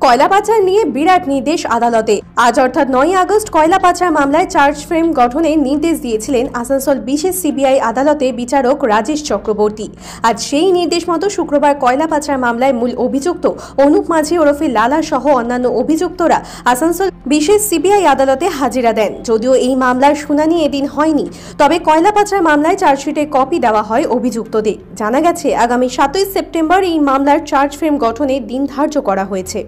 কয়লা পাচার নিয়ে বিরাট নির্দেশ আদালতে। আজ অর্থাৎ 9 আগস্ট কয়লা পাচার মামলায় চার্জ ফ্রেম গঠনের নির্দেশ দিয়েছিলেন আসানসোল বিশেষ সিবিআই আদালতে বিচারক রাজেশ চক্রবর্তী। আজ সেই নির্দেশ মতো শুক্রবার কয়লা পাচার মামলায় মূল অভিযুক্ত অনুপ মাঝি ওরফে লালা সহ অন্যান্য অভিযুক্তরা আসানসোল বিশেষ সিবিআই আদালতে হাজিরা দেন। যদিও এই মামলার শুনানি এদিন হয়নি, তবে কয়লা পাচার মামলায় চার্জশিটের কপি দেওয়া হয় অভিযুক্তদের। জানা গেছে আগামী 7 সেপ্টেম্বর এই মামলার চার্জ ফ্রেম গঠনের দিন ধার্য করা হয়েছে।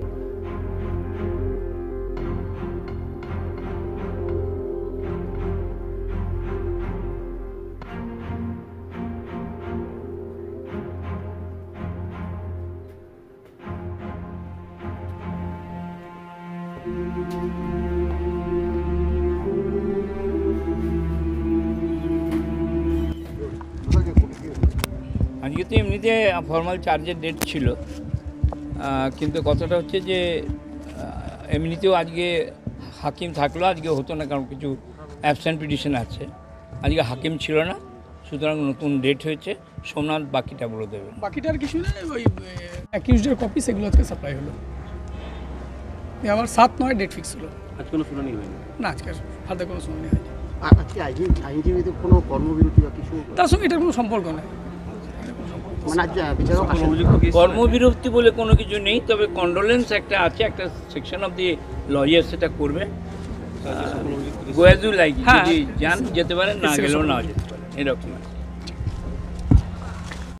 আজকে তো এমনিতে ফর্মাল চার্জের ডেট ছিল, কিন্তু কথাটা হচ্ছে যে এমনিতেও আজকে হাকিম থাকলো, আজকে হতো না, কারণ কিছু অ্যাবসেন্ট পিটিশন আছে। আজকে হাকিম ছিল না, সুতরাং নতুন ডেট হয়েছে। সোমনাথ বাকিটা বলে দেবে। বাকিটা আর কিছু না, ওই অ্যাকিউজডের কপি সেগুলো আজকে সাপ্লাই হলো। আমার 7-9 ডেট ফিক্স হলো। আজ কোনো শুনানি হয়নি? না, আজকে ফার্দার কোনো শুনানি হয়নি। আজকে আইনজীবীদের কোনো কর্মবিরতি বা কিছু? তার সঙ্গে এটার কোনো সম্পর্ক নেই। মানে আজ বিচারক কর্মবিরতি বলে কোনো কিছু নেই, তবে কন্ডোলেন্স একটা আছে, একটা সেকশন অফ দি লয়ার সেটা করবে। গোয়াজু লাইক যদি যান যেতে পারেন, না গেলেও না যেতে পারেন, এরকম।